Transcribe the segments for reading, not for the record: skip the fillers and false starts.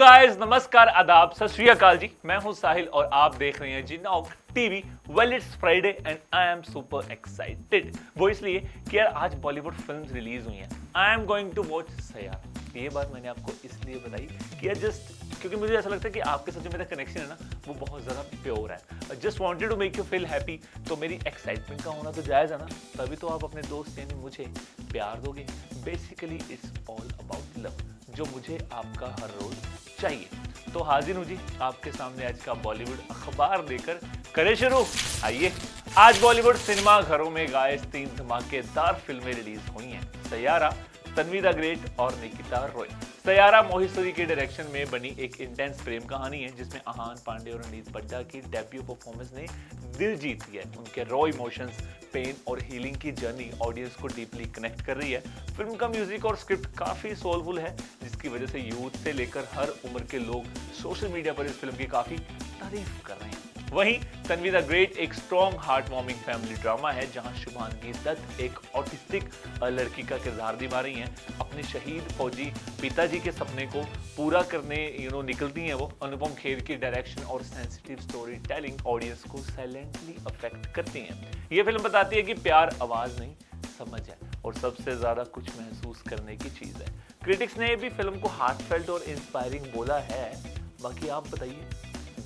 Guys, नमस्कार, आदाब, सत श्री अकाल जी। मैं हूं साहिल और आप देख रहे हैं Zee now TV. Well, it's Friday and I am super excited. वो इसलिए कि यार आज बॉलीवुड फिल्म्स रिलीज हुई हैं। I am going to watch Saiyaara. ये बात मैंने आपको इसलिए बताई कि यार जस्ट क्योंकि मुझे ऐसा लगता है कि आपके साथ जो मेरा कनेक्शन है ना वो बहुत ज़्यादा प्योर है। Just wanted to make you feel happy. तो मेरी एक्साइटमेंट का होना तो जायज़ है ना, तभी तो आप अपने दोस्त यानी मुझे प्यार दोगे। Basically it's all about love, जो मुझे आपका हर रोज चाहिए। तो हाजिर हूँ जी आपके सामने आज का बॉलीवुड अखबार लेकर। करें शुरू। आइए, आज बॉलीवुड सिनेमा घरों में गाइस 3 धमाकेदार फिल्में रिलीज हुई हैं। सयारा, तन्वी द ग्रेट और निकिता रॉय। सयारा मोहित सूरी के डायरेक्शन में बनी एक इंटेंस प्रेम कहानी है जिसमें आहान पांडे और अनीत बड्डा की डेब्यू परफॉर्मेंस ने दिल जीत लिया है। उनके रॉ इमोशंस, पेन और हीलिंग की जर्नी ऑडियंस को डीपली कनेक्ट कर रही है। फिल्म का म्यूजिक और स्क्रिप्ट काफी सोलफुल है, जिसकी वजह से यूथ से लेकर हर उम्र के लोग सोशल मीडिया पर इस फिल्म की काफी तारीफ कर रहे हैं। वहीं तन्वी द ग्रेट एक strong heart warming family drama है जहां शुभांगी दत्त एक ऑटिस्टिक लड़की का किरदार निभा रही हैं। अपने शहीद फौजी पिताजी के सपने को पूरा करने निकलती हैं वो। अनुपम खेर की डायरेक्शन और सेंसिटिव स्टोरी टेलिंग ऑडियंस को साइलेंटली अफेक्ट करती हैं। ये फिल्म बताती है कि प्यार आवाज नहीं, समझ है, और सबसे ज्यादा कुछ महसूस करने की चीज है। क्रिटिक्स ने भी फिल्म को हार्टफेल्ट और इंस्पायरिंग बोला है। बाकी आप बताइए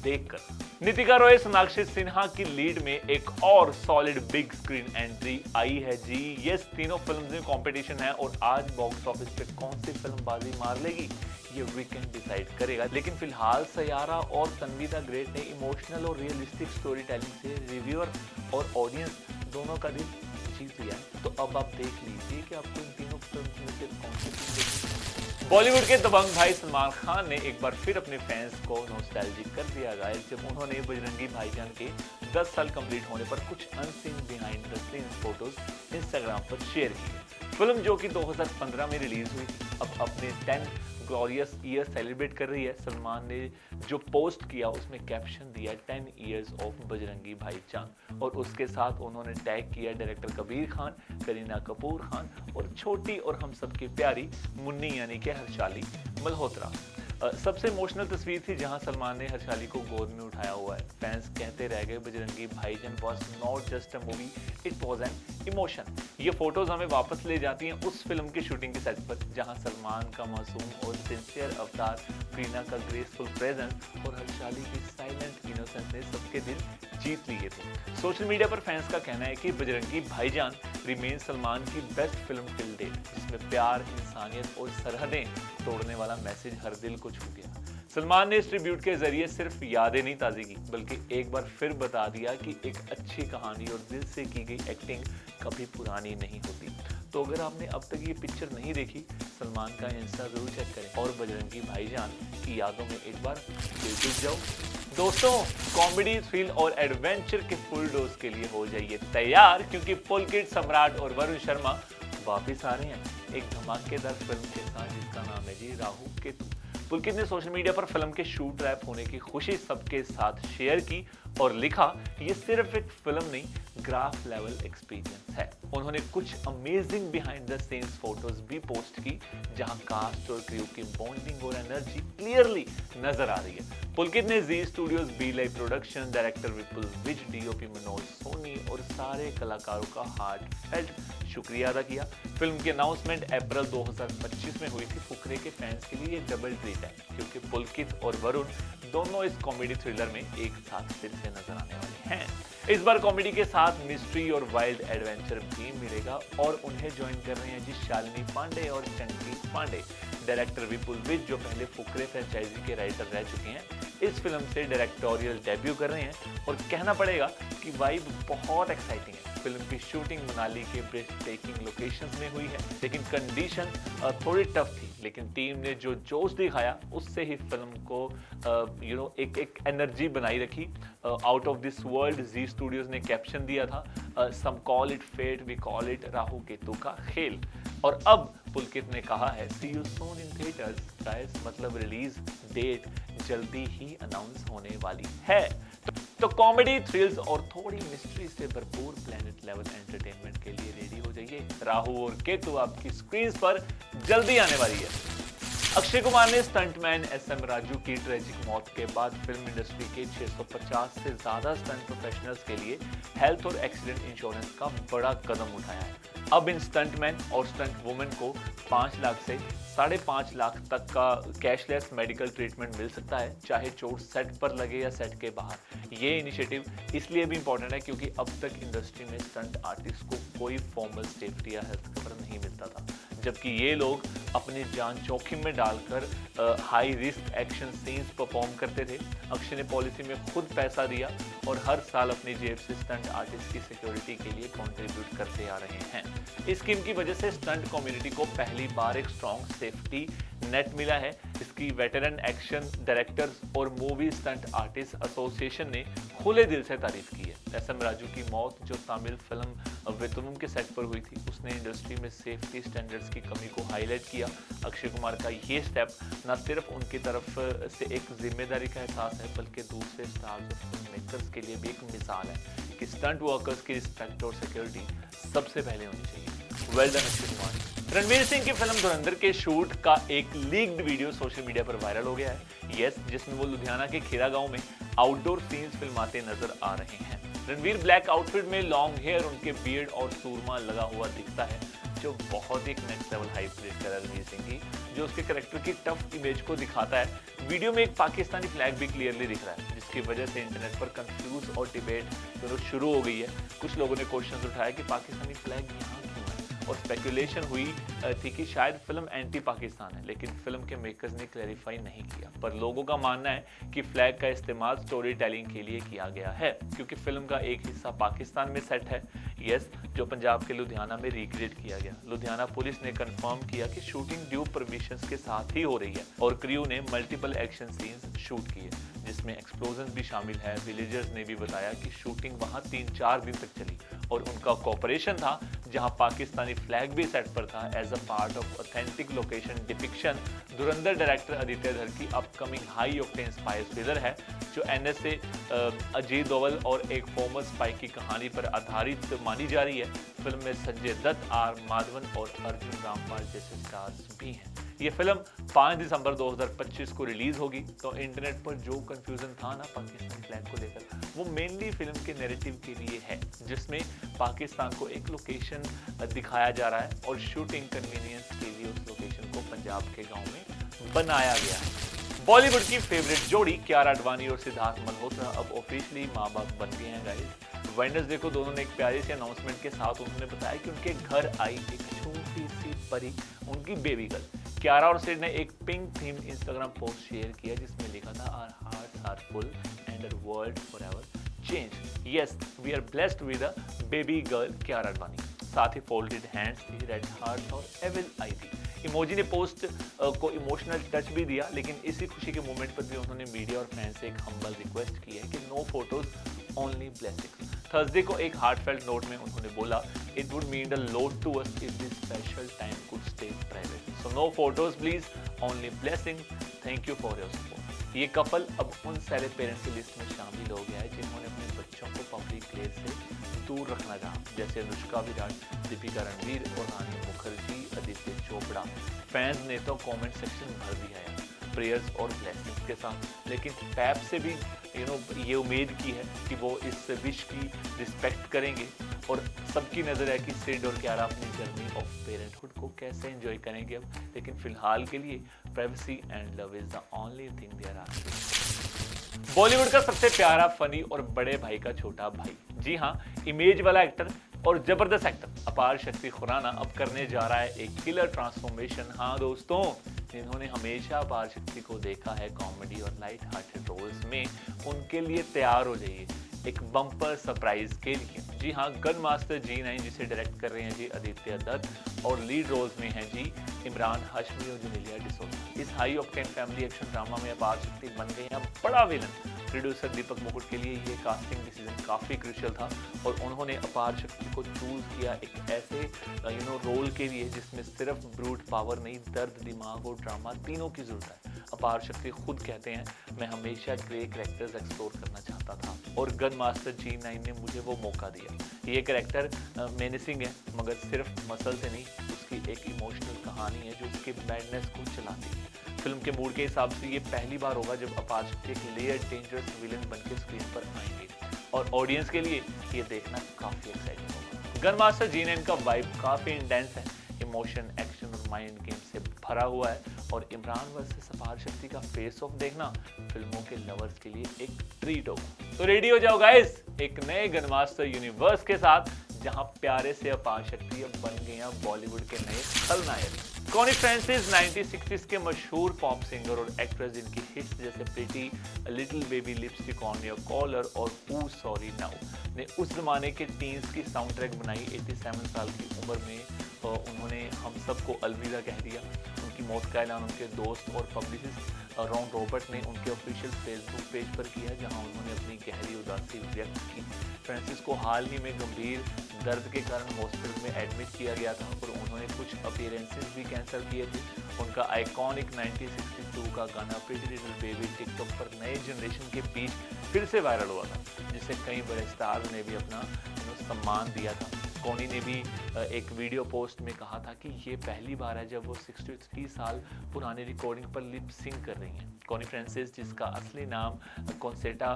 देखकर। नितिका रॉय, सोनाक्षी सिन्हा की लीड में एक और सॉलिड बिग स्क्रीन एंट्री आई है जी। ये तीनों फिल्म्स में कंपटीशन है और आज बॉक्स ऑफिस पे कौन सी फिल्म बाजी मार लेगी ये वीकेंड डिसाइड करेगा। लेकिन फिलहाल सयारा और तन्वी द ग्रेट ने इमोशनल और रियलिस्टिक स्टोरी टेलिंग से रिव्यूअर और ऑडियंस दोनों का दिल जीत लिया है। तो अब आप देख लीजिए कि आपको इन तीनों फिल्म में से कौन सी फिल्म देखनी है। बॉलीवुड के दबंग भाई सलमान खान ने एक बार फिर अपने फैंस को नॉस्टैल्जिक कर दिया गाइस, जब उन्होंने बजरंगी भाईजान के 10 साल कंप्लीट होने पर कुछ unseen behind the scenes photos Instagram पर शेयर की। फिल्म जो कि 2015 में रिलीज हुई थी, अब अपने 10 ग्लोरियस ईयर सेलिब्रेट कर रही है। सलमान ने जो पोस्ट किया उसमें कैप्शन दिया 10 इयर्स ऑफ बजरंगी भाईजान, और उसके साथ उन्होंने टैग किया डायरेक्टर कबीर खान, करीना कपूर खान और छोटी और हम सबकी प्यारी मुन्नी यानी कि हर्षाली मल्होत्रा। सबसे इमोशनल तस्वीर थी जहां सलमान ने हर्षाली को गोद में उठाया हुआ है। फैंस कहते रह गए बजरंगी भाईजान was not just a movie, it was an emotion. ये फोटोज हमें वापस ले जाती हैं उस फिल्म की शूटिंग के सेट पर जहां सलमान का मासूम और सिंसियर अवतार, करीना का ग्रेसफुल प्रेजेंस और हर्षाली की साइलेंट इनोसेंस ने सबके दिल जीत लिए थे। सोशल मीडिया पर फैंस का कहना है कि बजरंगी भाईजान रिमेन सलमान की बेस्ट फिल्म टिल डेट, जिसमें प्यार, इंसानियत और सरहदें तोड़ने वाला मैसेज हर दिल को छू गया। सलमान ने इस ट्रिब्यूट के जरिए सिर्फ यादें नहीं ताज़ी की, बल्कि एक बार फिर बता दिया कि एक अच्छी कहानी और दिल से की गई एक्टिंग कभी पुरानी नहीं होती। तो अगर आपने अब तक ये पिक्चर नहीं देखी, सलमान का इंस्टा जरूर चेक करें और बजरंगी भाईजान की यादों में एक बार डूब जाओ। दोस्तों, कॉमेडी, थ्रिल और एडवेंचर के फुल डोज के लिए हो जाइए तैयार, क्योंकि पुलकित सम्राट और वरुण शर्मा वापिस आ रहे हैं एक धमाकेदार फिल्म के साथ जिसका नाम है जी राहु केतु। पुलकित ने सोशल मीडिया पर फिल्म के शूट रैप होने की खुशी सबके साथ शेयर की और लिखा, ये सिर्फ एक फिल्म नहीं, ग्राफ लेवल एक्सपीरियंस है। उन्होंने कुछ amazing behind the scenes photos भी पोस्ट की जहां कास्ट और क्रू की बॉन्डिंग और एनर्जी क्लियरली नजर आ रही है। पुलकित ने Zee studios, B live production, director Vipul Vij, DOP Manoj Soni और सारे कलाकारों का हार्टफेल्ट शुक्रिया अदा किया। फिल्म की अनाउंसमेंट अप्रैल 2025 में हुई थी। फुकरे के फैंस के लिए डबल ट्रीट है, क्योंकि पुलकित और वरुण दोनों इस कॉमेडी थ्रिलर में एक साथ फिर से नजर आने वाले हैं। इस बार कॉमेडी के साथ मिस्ट्री और वाइल्ड एडवेंचर भी मिलेगा और उन्हें ज्वाइन कर रहे हैं जी शालिनी पांडे और चंकी पांडे। डायरेक्टर विपुल विज, जो पहले फुकरे फ्रेंचाइजी के राइटर रह चुके हैं, इस फिल्म से डायरेक्टोरियल डेब्यू कर रहे हैं और कहना पड़ेगा कि वाइब बहुत एक्साइटिंग है। फिल्म की शूटिंग मनाली के ब्रेथ टेकिंग लोकेशंस में हुई है, लेकिन कंडीशन थोड़ी टफ थी। लेकिन टीम ने जो जोश दिखाया उससे ही फिल्म को एक एनर्जी बनाई रखी। Out of this world Zee studios ने कैप्शन दिया था, some call it fate, we call it Rahu Ketu का खेल। और अब पुलकित ने कहा है, see you soon in theatres guys, मतलब रिलीज डेट जल्दी ही अनाउंस होने वाली है। तो कॉमेडी, थ्रिल्स और थोड़ी मिस्ट्री से भरपूर प्लेनेट लेवल एंटरटेनमेंट के लिए रेडी हो जाइए। राहु और केतु आपकी स्क्रीन पर जल्दी आने वाली है। अक्षय कुमार ने स्टंटमैन एसएम राजू की ट्रेजिक मौत के बाद फिल्म इंडस्ट्री के 650 से ज्यादा स्टंट प्रोफेशनल्स के लिए हेल्थ और एक्सीडेंट इंश्योरेंस का बड़ा कदम उठाया है। अब इन स्टंटमैन और स्टंट वुमेन को 5 लाख से 5.5 लाख तक का कैशलेस मेडिकल ट्रीटमेंट मिल सकता है, चाहे चोट सेट पर लगे या सेट के बाहर। ये इनिशिएटिव इसलिए भी इंपॉर्टेंट है क्योंकि अब तक इंडस्ट्री में स्टंट आर्टिस्ट को कोई फॉर्मल सेफ्टी या हेल्थ कवर नहीं मिलता था, जबकि ये लोग अपनी जान जोखिम में डालकर high risk action scenes perform करते थे। अक्षय ने पॉलिसी में खुद पैसा दिया और हर साल अपनी जेब से स्टंट आर्टिस्ट की सिक्योरिटी के लिए कंट्रीब्यूट करते आ रहे हैं। इस स्कीम की वजह से स्टंट कम्युनिटी को पहली बार एक स्ट्रॉन्ग सेफ्टी नेट मिला है। इसकी वेटरन एक्शन डायरेक्टर्स और मूवी स्टंट आर्टिस्ट एसोसिएशन ने खुले दिल से तारीफ की है। एसएम राजू की मौत जो तमिल फिल्म वितुम के सेट पर हुई थी, उसने इंडस्ट्री में सेफ्टी स्टैंडर्ड्स की कमी को हाईलाइट किया। अक्षय कुमार का ये स्टेप न सिर्फ उनकी तरफ से एक जिम्मेदारी का एहसास है, बल्कि दूसरे स्टार्स और फिल्म मेकर्स के लिए भी एक मिसाल है कि स्टंट वर्कर्स की रिस्पेक्ट और सिक्योरिटी सबसे पहले होनी चाहिए। Well done Akshay Kumar. रणवीर सिंह की फिल्म धुरंधर के शूट का एक लीक्ड वीडियो सोशल मीडिया पर वायरल हो गया है। यस, जिसमें वो लुधियाना के खेरा गांव में आउटडोर सीन्स फिल्माते नजर आ रहे हैं। रणवीर ब्लैक आउटफिट में लॉन्ग हेयर, उनके बियर्ड और सूरमा लगा हुआ दिखता है, जो बहुत ही नेक्स्ट लेवल हाइप क्रिएट कर रणवीर सिंह की, जो उसके कैरेक्टर की टफ इमेज को दिखाता है। वीडियो में एक पाकिस्तानी फ्लैग भी क्लियरली दिख रहा है, जिसकी वजह से इंटरनेट पर कंफ्यूज और डिबेट शुरू हो गई है। कुछ लोगों ने क्वेश्चन उठाया कि पाकिस्तानी फ्लैग यहाँ क्यों है, और स्पेकुलेशन हुई थी कि शायद फिल्म एंटी पाकिस्तान है, लेकिन फिल्म के मेकर्स ने क्लैरिफाई नहीं किया। पर लोगों का मानना है कि फ्लैग का इस्तेमाल स्टोरी टेलिंग के लिए किया गया है, क्योंकि फिल्म का एक हिस्सा पाकिस्तान में सेट है, यस, जो पंजाब के लुधियाना में रिक्रिएट किया गया। लुधियाना पुलिस ने कंफर्म किया कि शूटिंग ड्यू परमिशंस के साथ ही हो रही है और क्रू ने मल्टीपल एक्शन सीन्स शूट किए, जिसमें एक्सप्लोजन भी शामिल है। विलेजर्स ने भी बताया कि शूटिंग वहां 3-4 दिन तक चली और उनका कोऑपरेशन था, जहां पाकिस्तानी फ्लैग भी सेट पर था as a part of authentic location depiction. Dhurandhar director Aditya Dhar की upcoming high octane spy thriller है, जो एनएसए अजीत दोवल और एक फॉर्मर स्पाई की कहानी पर आधारित मानी जा रही है। फिल्म में संजय दत्त, आर माधवन और अर्जुन रामपाल जैसे स्टार्स भी हैं। ये फिल्म 5 दिसंबर 2025 को रिलीज होगी। तो इंटरनेट पर जो कंफ्यूजन था ना पाकिस्तान फ्लैग को लेकर, वो मेनली फिल्म के नैरेटिव के लिए है, जिसमें पाकिस्तान को एक लोकेशन दिखाया जा रहा है और शूटिंग कन्वीनियंस के लिए उस लोकेशन को पंजाब के गांव में बनाया गया है। बॉलीवुड की फेवरेट जोड़ी कियारा आडवाणी और सिद्धार्थ मल्होत्रा अब ऑफिशियली माँ बाप बन गए हैं गाइस। वेडनेसडे को दोनों ने एक प्यारी सी अनाउंसमेंट के साथ उन्होंने बताया कि उनके घर आई एक छोटी सी परी, उनकी बेबी गर्ल। कियारा और सिड ने एक pink theme Instagram post share किया, जिसमें लिखा था our hearts are full and our world forever change. Yes, we are blessed with a baby girl Kiara Advani. साथ ही फोल्डेड हैंड्स थी, रेड हार्ट और एविल आई थी। इमोजी ने पोस्ट को इमोशनल टच भी दिया, लेकिन इसी खुशी के मोमेंट पर भी उन्होंने मीडिया और फैंस से एक हम्बल रिक्वेस्ट की है कि no photos only blessings. Thursday को एक हार्टफेल्ट नोट में उन्होंने बोला, it would mean a lot to us if this special time could stay private, so no photos please, only blessing, thank you for your support. ये couple अब उन सारे parents की लिस्ट में शामिल हो गया है जिन्होंने अपने बच्चों को पब्लिक प्लेस से दूर रखना चाहा, जैसे अनुष्का विराट, दीपिका रणवीर और रानी मुखर्जी, आदित्य चोपड़ा। फैंस ने तो कमेंट सेक्शन भर दिया है प्रेयर्स और ब्लेसिंग्स के साथ, लेकिन पैप से भी ये उम्मीद की है कि वो इस विश की रिस्पेक्ट करेंगे। और सबकी नज़र है कि सिड और कियारा अपनी जर्नी ऑफ पेरेंटहुड को कैसे एंजॉय करेंगे अब, लेकिन फिलहाल के लिए privacy and love is the only thing they are asking. Bollywood का सबसे प्यारा, फनी और बड़े भाई का छोटा भाई, जी हाँ, इमेज वाला एक्टर और जबरदस्त एक्टर अपार शक्ति खुराना अब करने जा रहा है एक किलर ट्रांसफॉर्मेशन। हाँ दोस्तों, जिन्होंने हमेशा अपार शक्ति को देखा है कॉमेडी और लाइट हार्टेड रोल्स में, उनके लिए तैयार हो जाइए एक बम्पर सरप्राइज के लिए। जी हाँ, गन मास्टर G9 जिसे डायरेक्ट कर रहे हैं जी आदित्य दत्त और लीड रोल्स में हैं जी इमरान हाशमी और जुनेलिया डिसोजा। इस high octane family action drama में अपार शक्ति बन गए हैं बड़ा विलन। प्रोड्यूसर दीपक मुकुट के लिए ये कास्टिंग डिसीजन काफ़ी क्रूशियल था और उन्होंने अपार शक्ति को चूज किया एक ऐसे रोल के लिए जिसमें सिर्फ ब्रूट पावर नहीं, दर्द, दिमाग और ड्रामा तीनों की जरूरत है। अपार शक्ति खुद कहते हैं, मैं हमेशा ग्रे कैरेक्टर्स एक्सप्लोर करना चाहता था और गन मास्टर G9 ने मुझे वो मौका दिया। ये कैरेक्टर मेनेसिंग है, मगर सिर्फ मसल से नहीं, उसकी एक इमोशनल कहानी है जो उसके मैडनेस को चलाती है। फिल्म के मूड के हिसाब से ये पहली बार होगा जब अपाचे एक लेयर डेंजरस विलन बनके स्क्रीन पर आएंगे और ऑडियंस के लिए ये देखना काफी एक्साइटिंग होगा। गन मास्टर G9 का वाइब काफी इंटेंस है, इमोशन, एक्शन और माइंड गेम से भरा हुआ है और इमरान वर्सेस अपार शक्ति का फेस ऑफ देखना फिल्मों के लवर्स के लिए एक ट्रीट होगा। तो रेडी हो जाओ गाइस एक नए गन मास्टर यूनिवर्स के साथ, जहां प्यारे से अपार शक्ति अब बन गए हैं बॉलीवुड के नए खलनायक। कॉनी फ्रांसिस 1960s के मशहूर पॉप सिंगर और एक्ट्रेस जिनकी हिट्स जैसे pretty, little baby, lipstick on your collar और हू सॉरी नाउ ने उस जमाने के टीन्स की साउंड ट्रैक बनाई। 87 साल की उम्र में उन्होंने हम सबको अलविदा कह दिया। उनकी मौत का ऐलान उनके दोस्त और पब्लिसिस्ट रॉन रॉबर्ट ने उनके ऑफिशियल फेसबुक पेज पर किया, जहां उन्होंने अपनी गहरी उदासी व्यक्त की। फ्रांसिस को हाल ही में गंभीर दर्द के कारण हॉस्पिटल में एडमिट किया गया था और उन्होंने कुछ अपीयरेंसेस भी कैंसिल किए थे। उनका आइकॉनिक 1962 का गाना प्रिटी लिटिल बेबी टिकटॉक पर नए जनरेशन के बीच फिर से वायरल हुआ था, जिससे कई बड़े स्टार ने भी अपना सम्मान दिया था। कॉनी ने भी एक वीडियो पोस्ट में कहा था कि ये पहली बार है जब वो 63 साल पुरानी रिकॉर्डिंग पर लिप सिंग कर रही हैं। कॉनी फ्रांसिस, जिसका असली नाम कॉन्सेटा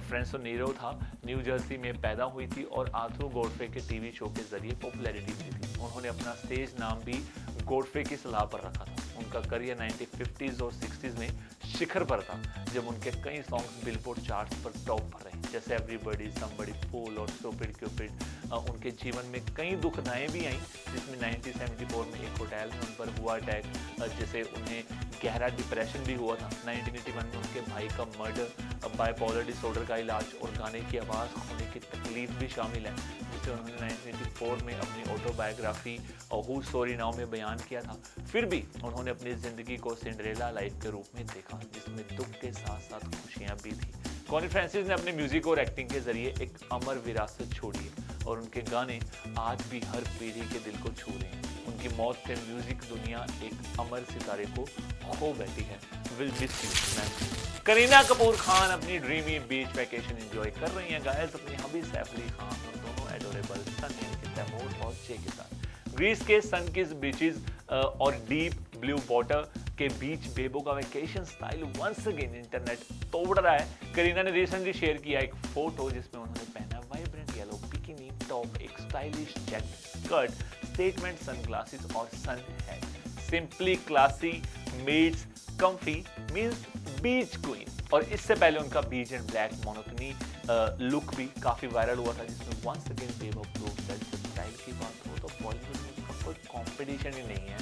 फ्रेंसोनेरो था, न्यू जर्सी में पैदा हुई थी और आर्थर गॉडफ्रे के टीवी शो के जरिए पॉपुलैरिटी मिली थी। उन्होंने अपना स्टेज नाम भी गॉडफ्रे की सलाह पर रखा था। उनका करियर 1950s और 60s में शिखर पर था, जब उनके कई सॉन्ग्स बिलबोर्ड चार्ट्स पर टॉप पर रहे, जैसे एवरीबॉडी, समबडी, फूल और स्टूपिड क्यूपिड। उनके जीवन में कई दुखदाएं भी आईं, जिसमें 1974 में एक होटल में उन पर हुआ अटैक, जिससे उन्हें गहरा डिप्रेशन भी हुआ था। 1981 में उनके भाई का मर्डर, बाइपोलर डिसऑर्डर का इलाज और गाने की आवाज़ खोने की तकलीफ भी शामिल है, जिसे उन्होंने 1984 में अपनी ऑटोबायोग्राफी हू सॉरी नाउ में बयान किया था। फिर भी उन्होंने अपनी जिंदगी को सिंड्रेला लाइफ के रूप में देखा, जिसमें दुख के साथ साथ खुशियां भी थी। कॉनी फ्रांसिस ने अपने म्यूजिक और एक्टिंग के जरिए एक अमर विरासत छोड़ी है और उनके गाने आज भी हर पीढ़ी के दिल को छू रहे हैं। उनकी मौत से म्यूजिक दुनिया एक अमर सितारे को खो बैठी है। Will miss you ma'am. Kareena Kapoor Khan अपनी ड्रीमी बीच वैकेशन एंजॉय कर रही हैं गाइस अपनी हबी सैफ अली खान और दोनों एडोरेबल सन यानी तैमूर और चे के साथ। ग्रीस के सन-किस्ड बीचेस और डीप ब्लू वाटर के बीच बेबो का vacation style once again internet तोड़ रहा है। करीना ने रिसेंटली शेयर किया एक फोटो जिसमें उन्होंने पहना वाइब्रेंट येलो बिकिनी टॉप, एक stylish check skirt, statement sunglasses और sun hat. Simply classy meets comfy means beach queen. और इससे पहले उनका beach and black monotony look भी काफी वायरल हुआ था, जिसमें once again Bebo prove that style की बात हो तो बॉलीवुड में उसका कोई कंपटीशन ही नहीं है।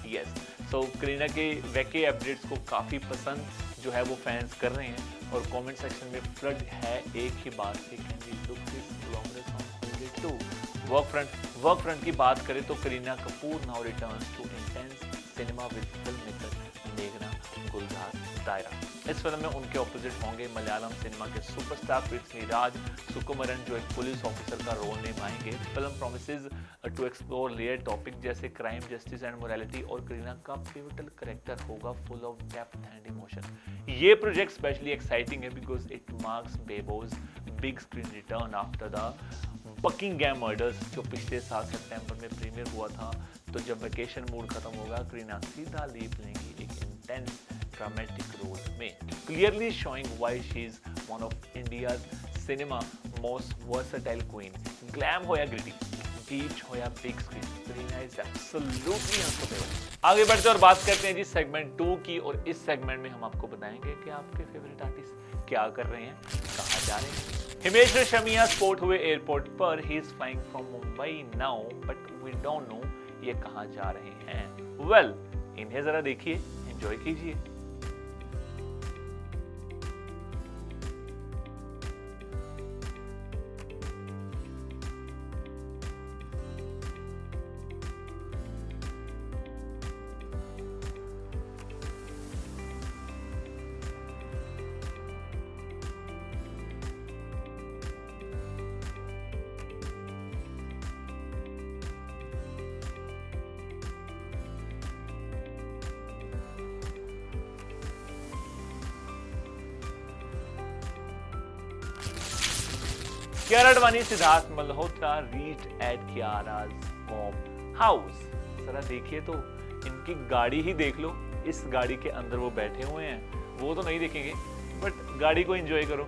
यस, सो करीना के वैके अपडेट्स को काफ़ी पसंद जो है वो फैंस कर रहे हैं और कमेंट सेक्शन में फ्लड है एक ही बात से, can we look this glamorous on holiday too. Work front की बात करें तो Kareena Kapoor now returns to intense cinema with film maker मेघना गुलजार दायरा। इस फिल्म में उनके ऑपोजिट होंगे मलयालम सिनेमा के सुपरस्टार पृथ्वीराज सुकुमारन, जो एक पुलिस ऑफिसर का रोल निभाएंगे। Film promises to explore layer topic जैसे क्राइम, जस्टिस एंड मोरालिटी और करीना का पिवटल कैरेक्टर होगा full of depth and emotion. ये प्रोजेक्ट स्पेशली एक्साइटिंग है because it marks Bebo's big screen return after the Buckingham Murders, जो पिछले साल सितंबर में प्रीमियर हुआ था। तो जब वेकेशन मूड खत्म होगा, करीना सीधा लीप लेंगी एक इंटेंस ड्रामेटिक रोल में, clearly showing why she is one of India's cinema most versatile queen. Glam हो या ग्रिटी, बीच हो या big screen, Kareena is absolutely unstoppable. आगे बढ़ते और बात करते हैं जी सेगमेंट 2 की, और इस सेगमेंट में हम आपको बताएंगे कि आपके फेवरेट आर्टिस्ट क्या कर रहे हैं, कहाँ जा रहे हैं। हिमेश रेशमिया स्पॉट हुए एयरपोर्ट पर, he is flying from Mumbai now but we don't know ये कहाँ जा रहे हैं। वेल, इन्हें जरा देखिए, एंजॉय कीजिए। Kiara Advani Siddharth Malhotra reached at Kiara's home house। जरा देखिए तो इनकी गाड़ी ही देख लो, इस गाड़ी के अंदर वो बैठे हुए हैं वो तो नहीं देखेंगे, बट गाड़ी को एंजॉय करो।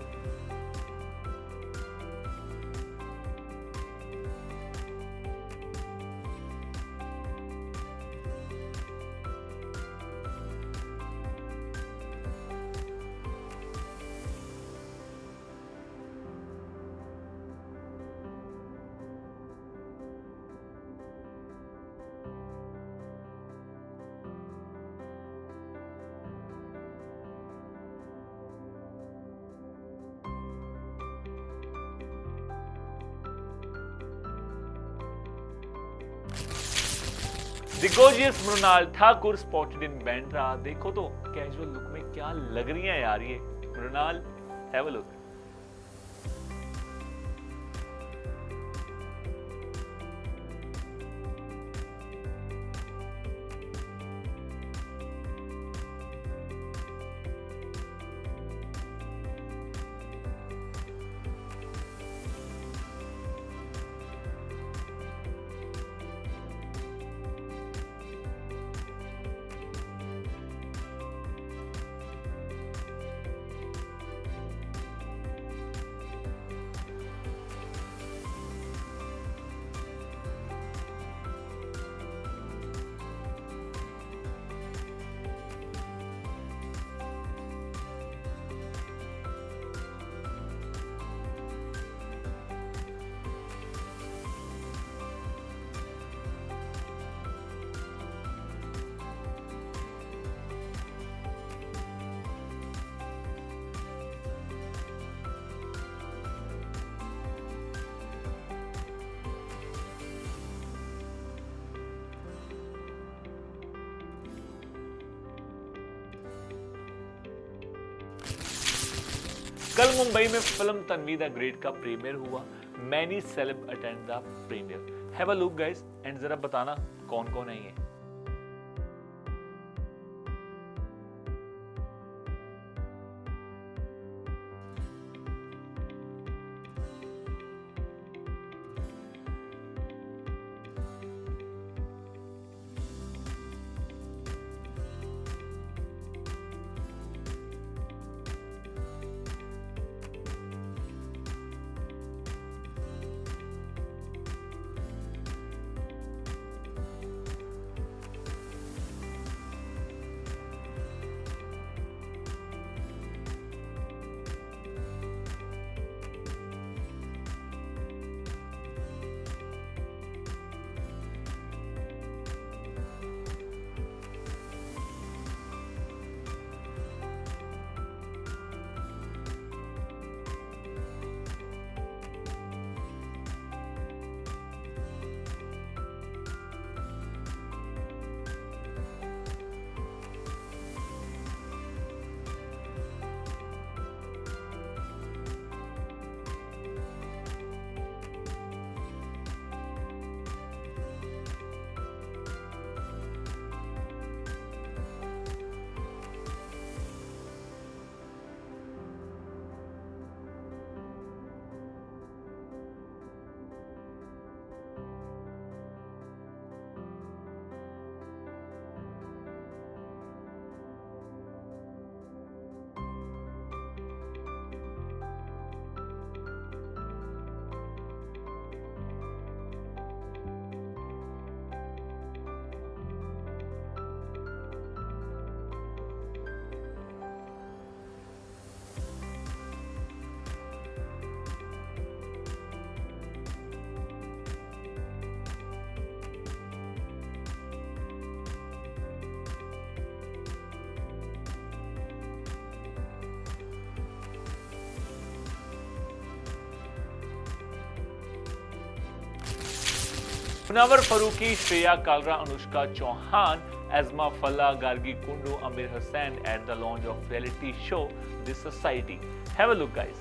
The gorgeous Mrinal Thakur spotted in Bandra। देखो तो कैजुअल लुक में क्या लग रही है यार ये मृणाल। Have a look. कल मुंबई में फिल्म तन्वी द ग्रेट का प्रीमियर हुआ। Many celeb attend the premiere. Have a look guys and जरा बताना कौन कौन है ये। Munawwar Farooqui, Shreya Kalra, Anushka Chauhan, Azma Falla, Gargi Kundu, Amir Hussain at the launch of reality show The Society. Have a look guys.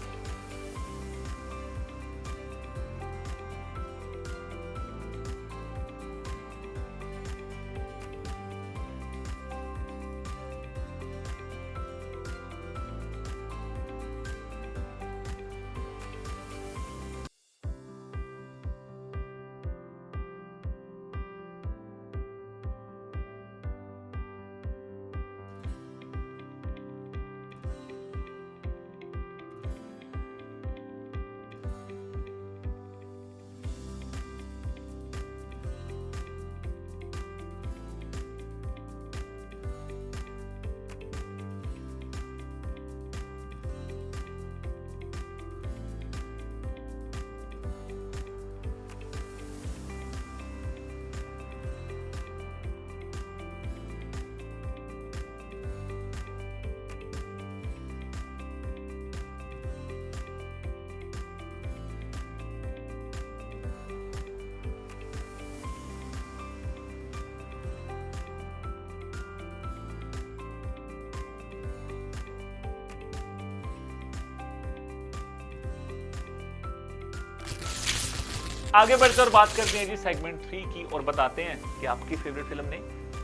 आगे बढ़ते और बात करते हैं जी सेगमेंट 3 की और बताते हैं कि आपकी फेवरेट फिल्म ने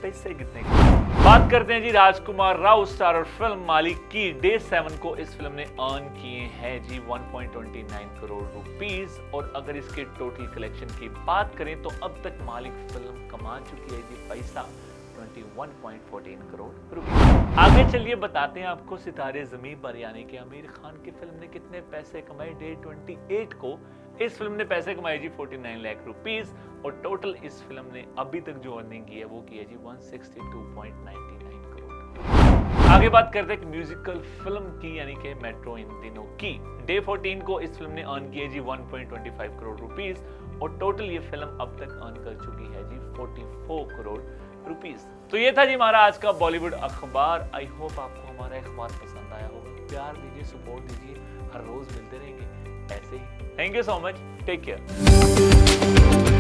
पैसे कितने किए। बात करते हैं जी राजकुमार राव स्टारर फिल्म मालिक की डे 7 को इस फिल्म ने अर्न किए हैं जी 1.29 करोड़ रुपीस। और अगर इसके टोटल कलेक्शन की बात करें तो अब तक मालिक फिल्म कमा चुकी है जी पैसा 21.14 करोड़ रुपए। आगे चलिए बताते हैं आपको सितारे ज़मीं पर यानी कि आमिर खान की फिल्म ने कितने पैसे कमाए। डे 28 को इस फिल्म ने पैसे कमाए जी 49 लाख रुपीस और टोटल इस फिल्म ने अभी तक जो अर्निंग की है वो की है जी 162.99 करोड़। आगे बात करते हैं म्यूजिकल फिल्म की यानी कि मेट्रो इन दिनों की। डे 14 को इस फिल्म ने अर्न किया जी 1.25 करोड़ रुपीस और टोटल ये फिल्म अब तक अर्न कर चुकी है जी 44 करोड़ रुपीस। तो ये था जी हमारा आज का बॉलीवुड अखबार। आई होप आपको हमारा अखबार पसंद आया होगा। प्यार दीजिए, सपोर्ट दीजिए, हर रोज मिलते रहेंगे ऐसे ही। Thank you so much, take care.